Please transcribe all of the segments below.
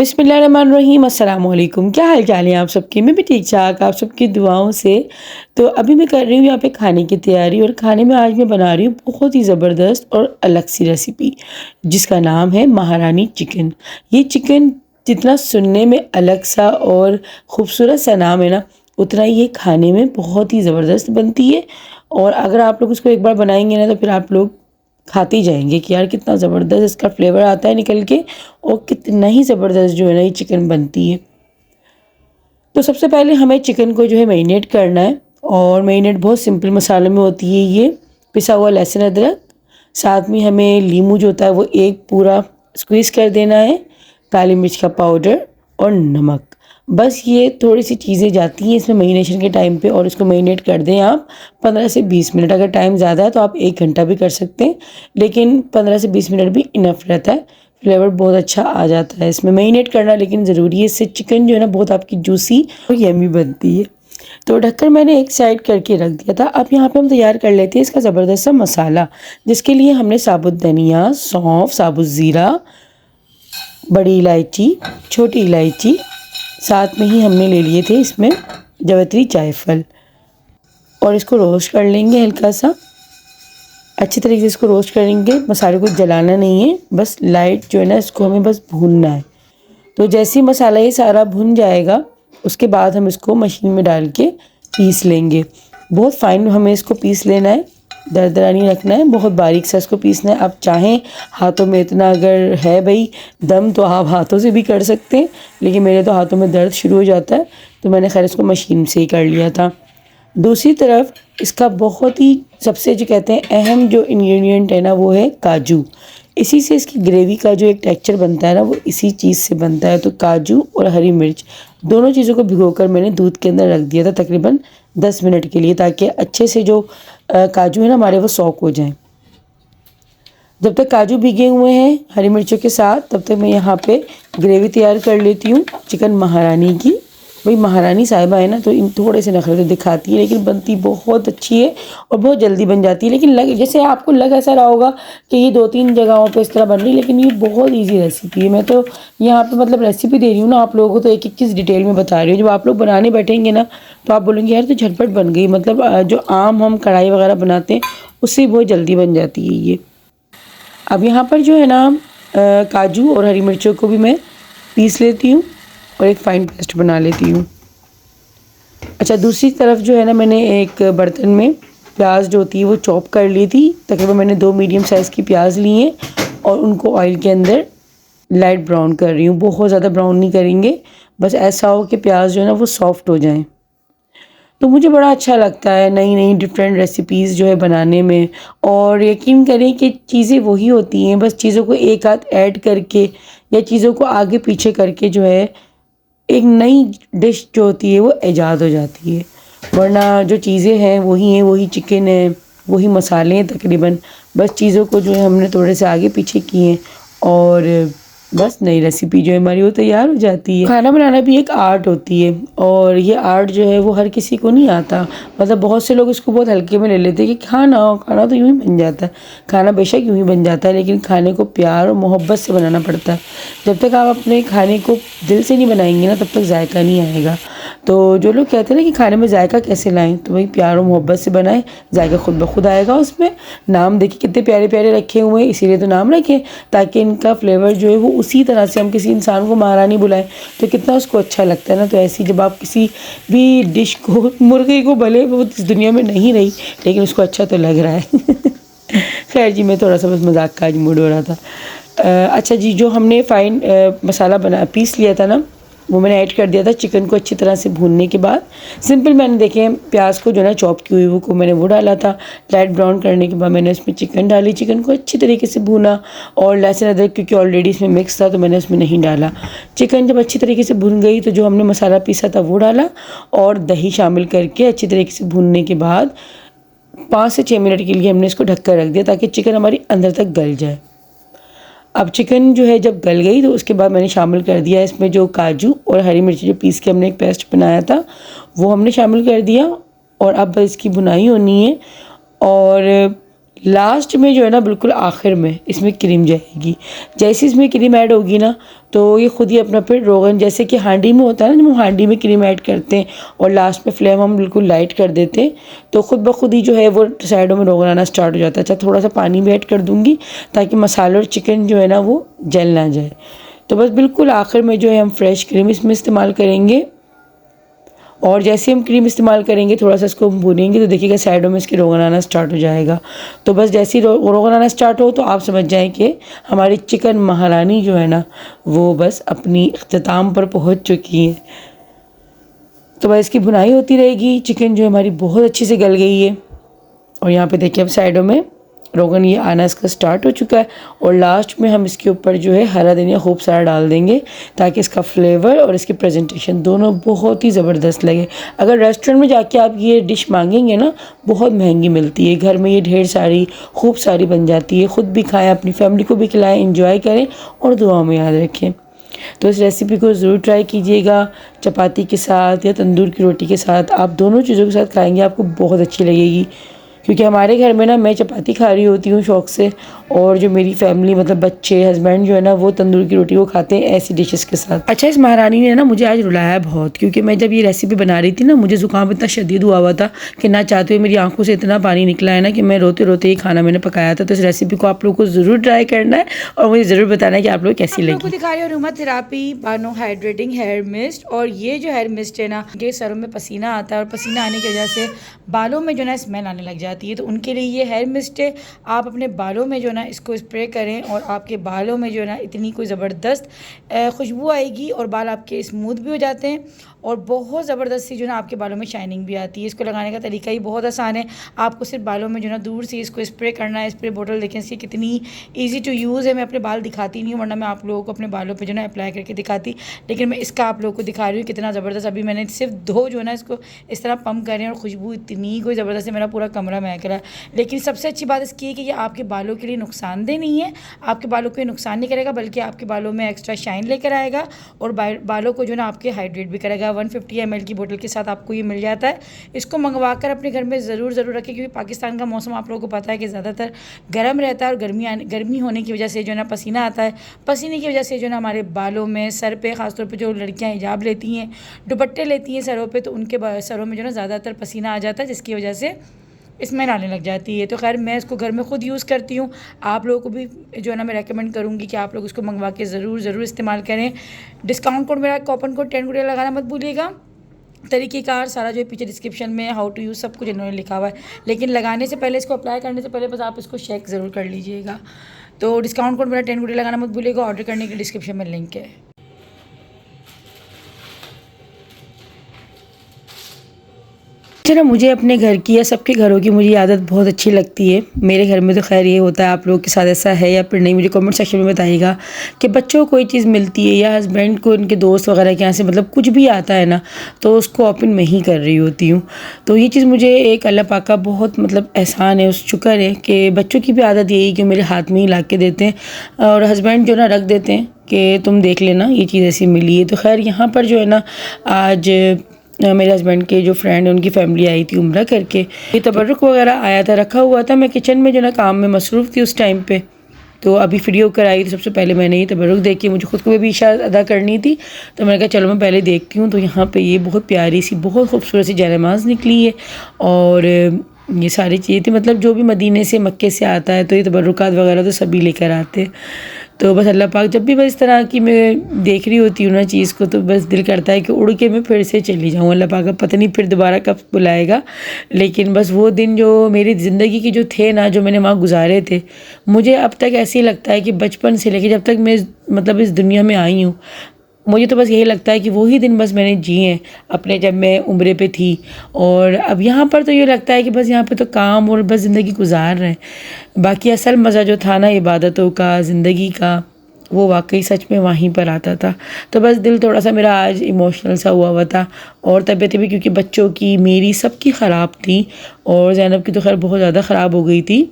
बिस्मिल्लाहिर्रहमानिर्रहीम, अस्सलाम वालेकुम। क्या हाल चाल है आप सबके? मैं भी ठीक ठाक, आप सबकी दुआओं से। तो अभी मैं कर रही हूँ यहाँ पे खाने की तैयारी, और खाने में आज मैं बना रही हूँ बहुत ही ज़बरदस्त और अलग सी रेसिपी, जिसका नाम है महारानी चिकन। ये चिकन जितना सुनने में अलग सा और ख़ूबसूरत सा नाम है ना, उतना ही ये खाने में बहुत ही ज़बरदस्त बनती है। और अगर आप लोग इसको एक बार बनाएंगे ना, तो फिर आप लोग खाते ही जाएंगे कि यार कितना ज़बरदस्त इसका फ्लेवर आता है निकल के, और कितना ही ज़बरदस्त जो है ना ये चिकन बनती है। तो सबसे पहले हमें चिकन को जो है मैरिनेट करना है, और मैरिनेट बहुत सिंपल मसालों में होती है। ये पिसा हुआ लहसुन अदरक, साथ में हमें लीमू जो होता है वो एक पूरा स्क्वीज़ कर देना है, काली मिर्च का पाउडर और नमक। बस ये थोड़ी सी चीज़ें जाती हैं इसमें मैरिनेशन के टाइम पे, और इसको मैरिनेट कर दें आप 15 से 20 मिनट। अगर टाइम ज़्यादा है तो आप 1 घंटा भी कर सकते हैं, लेकिन 15 से 20 मिनट भी इनफ रहता है। फ्लेवर बहुत अच्छा आ जाता है इसमें। मैरिनेट करना लेकिन ज़रूरी है, इससे चिकन जो है ना बहुत आपकी जूसी और यमी बनती है। तो ढक्कन मैंने एक साइड करके रख दिया था। अब यहाँ पे हम तैयार कर लेते हैं इसका ज़बरदस्त सा मसाला, जिसके लिए हमने साबुत धनिया, सौंफ, साबुत ज़ीरा, बड़ी इलायची, छोटी इलायची, साथ में ही हमने ले लिए थे इसमें जावित्री जायफल, और इसको रोस्ट कर लेंगे हल्का सा। अच्छी तरीके से इसको रोस्ट करेंगे, मसाले को जलाना नहीं है, बस लाइट जो है ना इसको हमें बस भूनना है। तो जैसे ही मसाला ये सारा भुन जाएगा, उसके बाद हम इसको मशीन में डाल के पीस लेंगे। बहुत फाइन हमें इसको पीस लेना है, दरदरा नहीं रखना है, बहुत बारीक सा इसको पीसना है। आप चाहें हाथों में इतना अगर है भाई दम तो आप हाथों से भी कर सकते हैं, लेकिन मेरे तो हाथों में दर्द शुरू हो जाता है, तो मैंने खैर इसको मशीन से ही कर लिया था। दूसरी तरफ इसका बहुत ही सबसे जो कहते हैं अहम जो इंग्रेडिएंट है ना, वो है काजू। इसी से इसकी ग्रेवी का जो एक टेक्सचर बनता है ना, वो इसी चीज़ से बनता है। तो काजू और हरी मिर्च दोनों चीज़ों को भिगोकर मैंने दूध के अंदर रख दिया था तकरीबन 10 मिनट के लिए, ताकि अच्छे से जो काजू है ना हमारे वो सॉक हो जाएं। जब तक काजू भीगे हुए हैं हरी मिर्चों के साथ, तब तक मैं यहाँ पे ग्रेवी तैयार कर लेती हूँ चिकन महारानी की। भाई महारानी साहिबा है ना, तो इन थोड़े से नखरे तो दिखाती है, लेकिन बनती बहुत अच्छी है और बहुत जल्दी बन जाती है। लेकिन जैसे आपको लग ऐसा रहा होगा कि ये 2-3 जगहों पे इस तरह बन रही है, लेकिन ये बहुत इजी रेसिपी है। मैं तो यहाँ पे मतलब रेसिपी दे रही हूँ ना आप लोगों को, तो एक एक चीज़ डिटेल में बता रही हूँ। जब आप लोग बनाने बैठेंगे ना, तो आप बोलेंगे यार तो झटपट बन गई। मतलब जो आम हम कढ़ाई वगैरह बनाते हैं उससे बहुत जल्दी बन जाती है ये। अब यहाँ पर जो है ना काजू और हरी मिर्चों को भी मैं पीस लेती हूँ और एक फ़ाइन पेस्ट बना लेती हूँ। अच्छा, दूसरी तरफ जो है ना मैंने एक बर्तन में प्याज जो होती है वो चॉप कर ली थी। तकरीबन मैंने 2 मीडियम साइज़ की प्याज ली हैं, और उनको ऑयल के अंदर लाइट ब्राउन कर रही हूँ। बहुत ज़्यादा ब्राउन नहीं करेंगे, बस ऐसा हो कि प्याज जो है ना वो सॉफ्ट हो जाएँ। तो मुझे बड़ा अच्छा लगता है नई नई डिफरेंट रेसिपीज़ जो है बनाने में। और यकीन करें कि चीज़ें वही होती हैं, बस चीज़ों को एक आध ऐड करके या चीज़ों को आगे पीछे करके जो है एक नई डिश जो होती है वो ईजाद हो जाती है। वरना जो चीज़ें हैं वही हैं, वही चिकन है, वही मसाले हैं तकरीबन, बस चीज़ों को जो है हमने थोड़े से आगे पीछे किए हैं, और बस नई रेसिपी जो है हमारी वो तैयार हो जाती है। खाना बनाना भी एक आर्ट होती है, और ये आर्ट जो है वो हर किसी को नहीं आता। मतलब बहुत से लोग इसको बहुत हल्के में ले लेते हैं कि खाना तो यूँ ही बन जाता है। खाना बेशक यूँ ही बन जाता है, लेकिन खाने को प्यार और मोहब्बत से बनाना पड़ता है। जब तक आप अपने खाने को दिल से नहीं बनाएंगे ना, तब तक जायका नहीं आएगा। तो जो लोग कहते हैं ना कि खाने में जायका कैसे लाएं, तो वही प्यार और मोहब्बत से बनाएं, जायका खुद ब खुद आएगा उसमें। नाम देखिए कितने प्यारे प्यारे रखे हुए हैं, इसीलिए तो नाम रखे, ताकि इनका फ्लेवर जो है वो उसी तरह से हम किसी इंसान को महारानी बुलाएं तो कितना उसको अच्छा लगता है ना। तो ऐसी जब आप किसी भी डिश को, मुर्गे को भले वो इस दुनिया में नहीं रही, लेकिन उसको अच्छा तो लग रहा है। खैर जी, मैं थोड़ा सा बस मजाक का आज मूड हो रहा था। अच्छा जी, जो हमने फ़ाइन मसाला पीस लिया था ना, वो मैंने ऐड कर दिया था चिकन को अच्छी तरह से भूनने के बाद। सिंपल मैंने देखें प्याज को जो ना चॉप की हुई वो मैंने वो डाला था। लाइट ब्राउन करने के बाद मैंने उसमें चिकन डाली, चिकन को अच्छी तरीके से भूना, और लहसुन अदरक क्योंकि ऑलरेडी इसमें मिक्स था तो मैंने उसमें नहीं डाला। चिकन जब अच्छी तरीके से भुन गई तो जो हमने मसाला पीसा था वो डाला, और दही शामिल करके अच्छी तरीके से भूनने के बाद 5 से 6 मिनट के लिए हमने इसको ढक कर रख दिया, ताकि चिकन हमारी अंदर तक गल जाए। अब चिकन जो है जब गल गई, तो उसके बाद मैंने शामिल कर दिया इसमें जो काजू और हरी मिर्ची जो पीस के हमने एक पेस्ट बनाया था वो हमने शामिल कर दिया। और अब इसकी भुनाई होनी है, और लास्ट में जो है ना बिल्कुल आखिर में इसमें क्रीम जाएगी। जैसे इसमें क्रीम ऐड होगी ना तो ये खुद ही अपना फिर रोगन, जैसे कि हांडी में होता है ना, जब हम हांडी में क्रीम ऐड करते हैं और लास्ट में फ्लेम हम बिल्कुल लाइट कर देते हैं तो ख़ुद ब खुद ही जो है वो साइडों में रोगन आना स्टार्ट हो जाता है। अच्छा, थोड़ा सा पानी भी ऐड कर दूँगी ताकि मसाले और चिकन जो है ना वो जल ना जाए। तो बस बिल्कुल आखिर में जो है हम फ्रेश क्रीम इसमें इस्तेमाल करेंगे और जैसे हम क्रीम इस्तेमाल करेंगे थोड़ा सा इसको भूनेंगे तो देखिएगा साइडों में इसके रोगन आना स्टार्ट हो जाएगा। तो बस जैसे ही रोगन आना स्टार्ट हो तो आप समझ जाएं कि हमारी चिकन महारानी जो है ना वो बस अपनी इख्तिताम पर पहुंच चुकी है। तो बस इसकी भुनाई होती रहेगी। चिकन जो हमारी बहुत अच्छे से गल गई है और यहाँ पे देखिए अब साइडों में रोगन ये आना इसका स्टार्ट हो चुका है और लास्ट में हम इसके ऊपर जो है हरा धनिया खूब सारा डाल देंगे ताकि इसका फ्लेवर और इसकी प्रेजेंटेशन दोनों बहुत ही ज़बरदस्त लगे। अगर रेस्टोरेंट में जाके आप ये डिश मांगेंगे ना बहुत महंगी मिलती है, घर में ये ढेर सारी खूब सारी बन जाती है। ख़ुद भी खाएँ, अपनी फैमिली को भी खिलाएँ, इंजॉय करें और दुआओं में याद रखें। तो इस रेसिपी को ज़रूर ट्राई कीजिएगा। चपाती के साथ या तंदूर की रोटी के साथ, आप दोनों चीज़ों के साथ खाएंगे आपको बहुत अच्छी लगेगी। क्योंकि हमारे घर में ना मैं चपाती खा रही होती हूँ शौक़ से और जो मेरी फैमिली मतलब बच्चे हस्बैंड जो है ना वो तंदूर की रोटी को खाते हैं ऐसी डिशेस के साथ। अच्छा, इस महारानी ने ना मुझे आज रुलाया बहुत, क्योंकि मैं जब ये रेसिपी बना रही थी ना मुझे ज़ुकाम इतना शदीद हुआ था कि ना चाहते हुए मेरी आंखों से इतना पानी निकला है ना कि मैं रोते रोते ही खाना मैंने पकाया था। तो इस रेसिपी को आप लोग को ज़रूर ट्राई करना है और मुझे ज़रूर बताना है कि आप लोग कैसी लगी। आपको दिखा रही हूँ रूमा थेरापी बानो हाइड्रेटिंग हेयर मिस्ट। और ये जो हेयर मिस्ट है ना, ये सरों में पसीना आता है और पसीना आने की वजह से बालों में जो ना स्मेल आने लग जाती है। तो उनके लिए ये हेयर मिस्ट है। आप अपने बालों में जो ना इसको स्प्रे करें और आपके बालों में जो ना इतनी कोई ज़बरदस्त खुशबू आएगी और बाल आपके स्मूथ भी हो जाते हैं और बहुत ज़बरदस्त सी जो ना आपके बालों में शाइनिंग भी आती है। इसको लगाने का तरीका ही बहुत आसान है। आपको सिर्फ बालों में जो ना दूर से इसको स्प्रे करना है। स्प्रे बोतल देखें इसकी कितनी ईजी टू यूज़ है। मैं अपने बाल दिखाती नहीं हूँ वरना मैं आप लोगों को अपने बालों पे जो ना अप्लाई करके दिखाती, लेकिन मैं इसका आप लोगों को दिखा रही हूँ कितना ज़बरदस्त। अभी मैंने सिर्फ 2 जो है ना इसको इस तरह पम्प करें और खुशबू इतनी कोई ज़बरदस्त है, मेरा पूरा कमरा महक रहा है। लेकिन सबसे अच्छी बात इसकी है कि ये आपके बालों के लिए नुकसानदेह नहीं है, आपके बालों को नुकसान नहीं करेगा बल्कि आपके बालों में एक्स्ट्रा शाइन लेकर आएगा और बालों को जो ना आपके हाइड्रेट भी करेगा। 150 ml की बोतल के साथ आपको ये मिल जाता है। इसको मंगवा कर अपने घर में ज़रूर रखें, क्योंकि पाकिस्तान का मौसम आप लोगों को पता है कि ज़्यादातर गर्म रहता है और गर्मी होने की वजह से जो ना पसीना आता है। पसीने की वजह से जो ना हमारे बालों में, सर पे, ख़ासतौर पे जो लड़कियां हिजाब लेती हैं, दुपट्टे लेती हैं सरों पे, तो उनके सरों में जो ना ज़्यादातर पसीना आ जाता है जिसकी वजह से स्मेल आने लग जाती है। तो खैर मैं इसको घर में ख़ुद यूज़ करती हूँ। आप लोगों को भी जो है ना मैं रेकमेंड करूँगी कि आप लोग इसको मंगवा के ज़रूर इस्तेमाल करें। डिस्काउंट कोड मेरा कूपन कोड 10 गुड़िया लगाना मत भूलिएगा। तरीक़ेकार सारा जो है पीछे डिस्क्रिप्शन में हाउ टू यूज़ सब कुछ इन्होंने लिखा हुआ है, लेकिन लगाने से पहले, इसको अप्लाई करने से पहले बस आप इसको चेक ज़रूर कर लीजिएगा। तो डिस्काउंट कोड मेरा 10 गुड़िया लगाना मत भूलिएगा। ऑर्डर करने के डिस्क्रिप्शन में लिंक है। अच्छा ना, मुझे अपने घर की या सबके घरों की मुझे आदत बहुत अच्छी लगती है। मेरे घर में तो खैर ये होता है, आप लोगों के साथ ऐसा है या फिर नहीं मुझे कमेंट सेक्शन में बताइएगा कि बच्चों को कोई चीज़ मिलती है या हस्बैंड को उनके दोस्त वगैरह के यहाँ से मतलब कुछ भी आता है ना तो उसको ओपन मैं ही कर रही होती हूँ। तो ये चीज़ मुझे एक अल्लाह पाक का बहुत मतलब एहसान है, उस शुक्र है कि बच्चों की भी आदत यही कि मेरे हाथ में ही ला के देते हैं और हस्बैंड जो ना रख देते हैं कि तुम देख लेना ये चीज़ ऐसी मिली है। तो खैर यहाँ पर जो है ना आज मेरे हस्बैंड के जो फ्रेंड है उनकी फैमिली आई थी उम्रा करके, ये तबर्रुक वगैरह आया था, रखा हुआ था। मैं किचन में जो ना काम में मसरूफ़ थी उस टाइम पे, तो अभी फ्री होकर आई तो सबसे पहले मैंने ये तबर्रुक देखी। मुझे खुद को भी इशारा अदा करनी थी तो मैंने कहा चलो मैं पहले देखती हूँ। तो यहाँ पे ये बहुत प्यारी सी बहुत खूबसूरत सी जयनमाज़ निकली है और ये सारी चीज़ें थी। मतलब जो भी मदीने से मक्के से आता है तो ये तबर्रुकात वगैरह तो सभी लेकर आते हैं। तो बस अल्लाह पाक जब भी बस इस तरह की मैं देख रही होती हूँ ना चीज़ को तो बस दिल करता है कि उड़ के मैं फिर से चली जाऊँ। अल्लाह पाक का पता नहीं फिर दोबारा कब बुलाएगा, लेकिन बस वो दिन जो मेरी ज़िंदगी के जो थे ना, जो मैंने वहाँ गुजारे थे, मुझे अब तक ऐसे ही लगता है कि बचपन से लेकर जब तक मैं मतलब इस दुनिया में आई हूँ, मुझे तो बस यही लगता है कि वही दिन बस मैंने जिए हैं अपने, जब मैं उम्रे पे थी। और अब यहाँ पर तो ये लगता है कि बस यहाँ पे तो काम और बस ज़िंदगी गुजार रहे हैं। बाकी असल मज़ा जो था ना इबादतों का, ज़िंदगी का, वो वाकई सच में वहीं पर आता था। तो बस दिल थोड़ा सा मेरा आज इमोशनल सा हुआ था और तबीयत भी, क्योंकि बच्चों की, मेरी, सबकी ख़राब थी और ज़ैनब की तो खैर बहुत ज़्यादा ख़राब हो गई थी।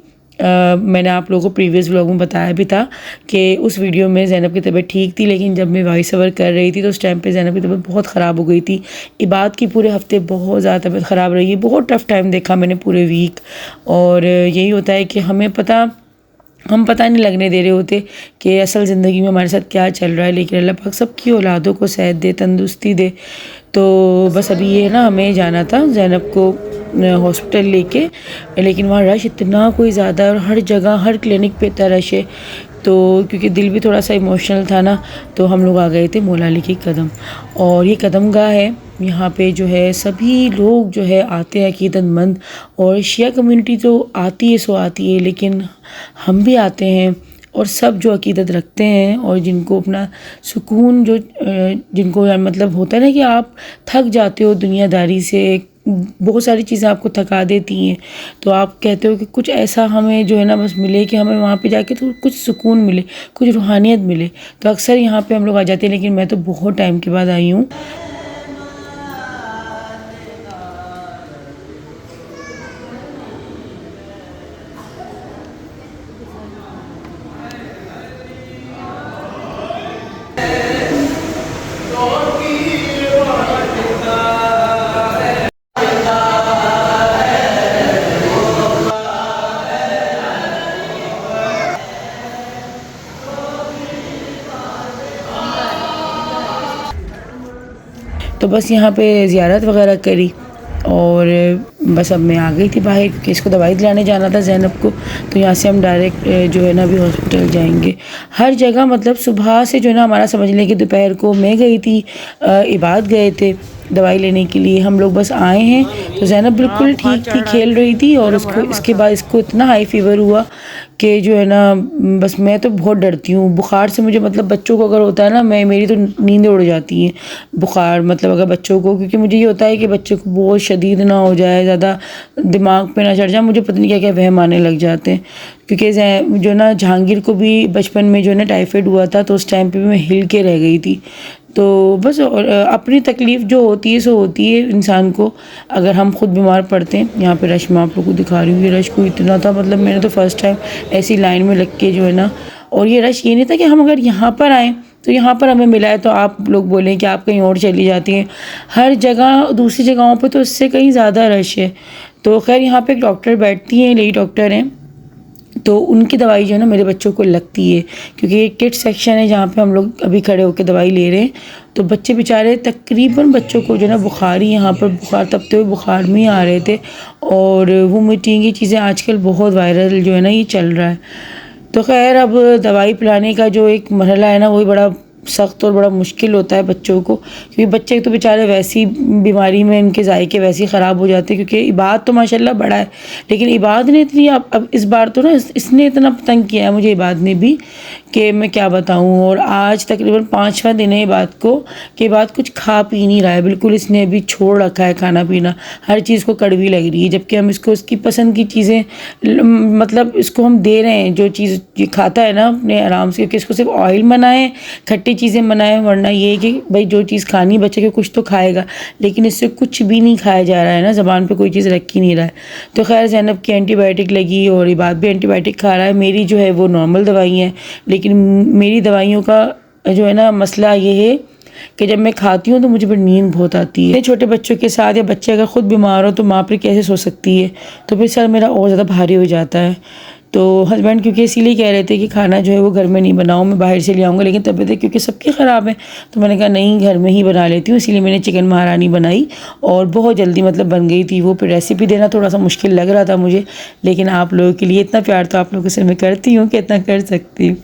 मैंने आप लोगों को प्रीवियस व्लॉग में बताया भी था कि उस वीडियो में ज़ैनब की तबीयत ठीक थी, लेकिन जब मैं वॉइस ओवर कर रही थी तो उस टाइम पे ज़ैनब की तबीयत बहुत ख़राब हो गई थी। इबाद की पूरे हफ्ते बहुत ज़्यादा तबीयत ख़राब रही है, बहुत टफ़ टाइम देखा मैंने पूरे वीक। और यही होता है कि हम पता नहीं लगने दे रहे होते कि असल ज़िंदगी में हमारे साथ क्या चल रहा है, लेकिन अल्लाह पाक सबकी औलादों को सेहत दे, तंदुरुस्ती दे। तो बस अभी ये ना हमें जाना था ज़ैनब को हॉस्पिटल लेके, लेकिन वहाँ रश इतना कोई ज़्यादा और हर जगह हर क्लिनिक पे इतना रश है। तो क्योंकि दिल भी थोड़ा सा इमोशनल था ना, तो हम लोग आ गए थे मौला अली की कदम। और ये कदम गाह है, यहाँ पे जो है सभी लोग जो है आते हैं अकीदतमंद, और शिया कम्युनिटी तो आती है सो आती है, लेकिन हम भी आते हैं। और सब जो अकीदत रखते हैं और जिनको अपना सुकून जिनको मतलब होता है ना कि आप थक जाते हो दुनियादारी से, बहुत सारी चीज़ें आपको थका देती हैं, तो आप कहते हो कि कुछ ऐसा हमें जो है ना बस मिले कि हमें वहाँ पे जाके तो कुछ सुकून मिले, कुछ रूहानियत मिले। तो अक्सर यहाँ पे हम लोग आ जाते हैं, लेकिन मैं तो बहुत टाइम के बाद आई हूँ। तो बस यहाँ पे ज़ियारत वगैरह करी और बस अब मैं आ गई थी बाहर, क्योंकि इसको दवाई दिलाने जाना था ज़ैनब को। तो यहाँ से हम डायरेक्ट जो है ना अभी हॉस्पिटल जाएंगे। हर जगह मतलब सुबह से जो है ना हमारा समझ लें कि दोपहर को मैं गई थी, इबाद गए थे दवाई लेने के लिए, हम लोग बस आए हैं। तो ज़ैनब बिल्कुल ठीक थी, खेल रही थी, और इसके बाद इसको इतना हाई फीवर हुआ कि जो है ना बस मैं तो बहुत डरती हूँ बुखार से। मुझे मतलब बच्चों को अगर होता है ना, मेरी तो नींदें उड़ जाती हैं बुखार, मतलब अगर बच्चों को, क्योंकि मुझे ये होता है कि बच्चे को बहुत शदीद ना हो जाए, ज़्यादा दिमाग पे ना चढ़ जाए, मुझे पता नहीं क्या क्या वहम आने लग जाते हैं। क्योंकि जो ना जहांगीर को भी बचपन में जो है ना टाइफाइड हुआ था, तो उस टाइम पे भी मैं हिल के रह गई थी। तो बस अपनी तकलीफ़ जो होती है सो होती है इंसान को, अगर हम खुद बीमार पड़ते हैं। यहाँ पे रश मैं आप लोगों को दिखा रही हूँ, ये रश को इतना था, मतलब मैंने तो फर्स्ट टाइम ऐसी लाइन में लग के जो है ना, और ये रश ये नहीं था कि हम अगर यहाँ पर आएँ तो यहाँ पर हमें मिला है तो आप लोग बोलें कि आप कहीं और चली जाती हैं। हर जगह दूसरी जगहों पे तो इससे कहीं ज़्यादा रश है। तो खैर यहाँ पे एक डॉक्टर बैठती हैं, लेडी डॉक्टर हैं, तो उनकी दवाई जो है ना मेरे बच्चों को लगती है, क्योंकि ये किड सेक्शन है जहाँ पे हम लोग अभी खड़े होकर दवाई ले रहे हैं। तो बच्चे बेचारे तकरीबन बच्चों को जो है ना बुखार ही, यहाँ पर बुखार तपते हुए बुखार में ही आ रहे थे, और वोमिटिंग की चीज़ें आजकल बहुत वायरल जो है ना ये चल रहा है। तो खैर अब दवाई पिलाने का जो एक मरहला है ना, वही बड़ा सख्त और बड़ा मुश्किल होता है बच्चों को, क्योंकि बच्चे तो बेचारे वैसी बीमारी में इनके जायके वैसे ही ख़राब हो जाते हैं। क्योंकि इबाद तो माशाल्लाह बड़ा है, लेकिन इबाद ने इतनी अब इस बार तो ना इसने इतना तंग किया है मुझे, इबाद ने भी, कि मैं क्या बताऊँ। और आज तकरीबन 5वां दिन है इबाद को, कि इबाद कुछ खा पी नहीं रहा है बिल्कुल, इसने अभी छोड़ रखा है खाना पीना, हर चीज़ को कड़वी लग रही है, जबकि हम इसको इसकी पसंद की चीज़ें मतलब इसको हम दे रहे हैं, जो चीज़ ये खाता है ना अपने आराम से, क्योंकि इसको सिर्फ ऑयल बनाएं, खट्टी चीज़ें बनाएं, वरना ये है कि भाई जो चीज़ खानी बच्चे के कुछ तो खाएगा, लेकिन इससे कुछ भी नहीं खाया जा रहा है ना, ज़बान पे कोई चीज़ रख ही नहीं रहा है। तो खैर ज़ैनब की एंटीबायोटिक लगी और इबाद भी एंटीबायोटिक खा रहा है। मेरी जो है वो नॉर्मल दवाई है, लेकिन मेरी दवाइयों का जो है ना मसला ये है कि जब मैं खाती हूँ तो मुझे फिर नींद बहुत आती है। छोटे बच्चों के साथ या बच्चे अगर ख़ुद बीमार हो तो माँ फिर कैसे सो सकती है, तो फिर सर मेरा और ज़्यादा भारी हो जाता है। तो हस्बैंड क्योंकि इसीलिए कह रहे थे कि खाना जो है वो घर में नहीं बनाओ, मैं बाहर से ले आऊँगा, लेकिन तबीयत क्योंकि सबकी ख़राब है, तो मैंने कहा नहीं घर में ही बना लेती हूँ। इसीलिए मैंने चिकन महारानी बनाई और बहुत जल्दी मतलब बन गई थी वो। फिर रेसिपी देना थोड़ा सा मुश्किल लग रहा था मुझे, लेकिन आप लोगों के लिए इतना प्यार तो आप लोगों से मैं करती हूँ कि इतना कर सकती हूँ।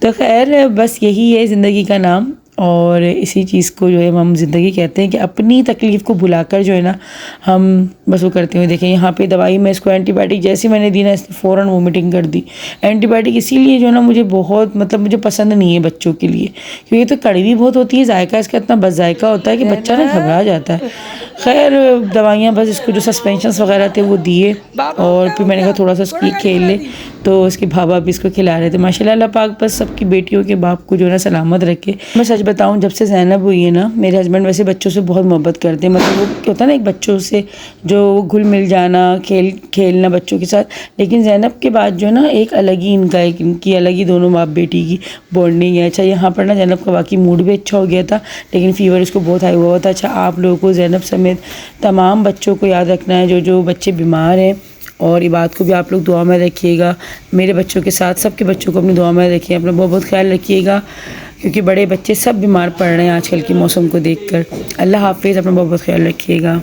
तो खैर बस यही है ज़िंदगी का नाम, और इसी चीज़ को जो है हम ज़िंदगी कहते हैं कि अपनी तकलीफ़ को भुलाकर जो है ना हम बस वो करते हुए। देखें यहाँ पे दवाई में इसको एंटीबायोटिक जैसे मैंने दी ना, इसने फ़ौरन वोमिटिंग कर दी। एंटीबायोटिक इसीलिए जो है ना मुझे बहुत मतलब मुझे पसंद नहीं है बच्चों के लिए, क्योंकि तो कड़वी बहुत होती है, जायका इसका इतना बस जायका होता है कि बच्चा ना घबरा जाता है। खैर दवाइयाँ बस इसको जो सस्पेंशंस वगैरह थे वो दिए और फिर मैंने कहा थोड़ा सा इसकी खेल ले, तो उसके बाबा भी इसको खिला रहे थे। माशाल्लाह अल्लाह पाक बस सबकी बेटियों के बाप को जो है ना सलामत रखे। मैं सच बताऊं, जब से ज़ैनब हुई है ना, मेरे हस्बैंड वैसे बच्चों से बहुत मोहब्बत करते हैं, मतलब वो क्या होता है ना एक बच्चों से जो घुल मिल जाना, खेलना बच्चों के साथ, लेकिन ज़ैनब के बाद जो है ना एक अलग ही इनकी अलग ही दोनों बाप बेटी की बॉन्डिंग है। अच्छा यहाँ पर ना ज़ैनब का बाकी मूड भी अच्छा हो गया था, लेकिन फ़ीवर इसको बहुत हाई हुआ था। अच्छा आप लोगों को ज़ैनब समेत तमाम बच्चों को याद रखना है, जो बच्चे बीमार हैं, और इबाद को भी आप लोग दुआ में रखिएगा। मेरे बच्चों के साथ सबके बच्चों को अपनी दुआ में रखिए, अपना बहुत बहुत ख्याल रखिएगा, क्योंकि बड़े बच्चे सब बीमार पड़ रहे हैं आजकल के मौसम को देखकर। अल्लाह हाफिज़, अपना बहुत बहुत ख्याल रखिएगा।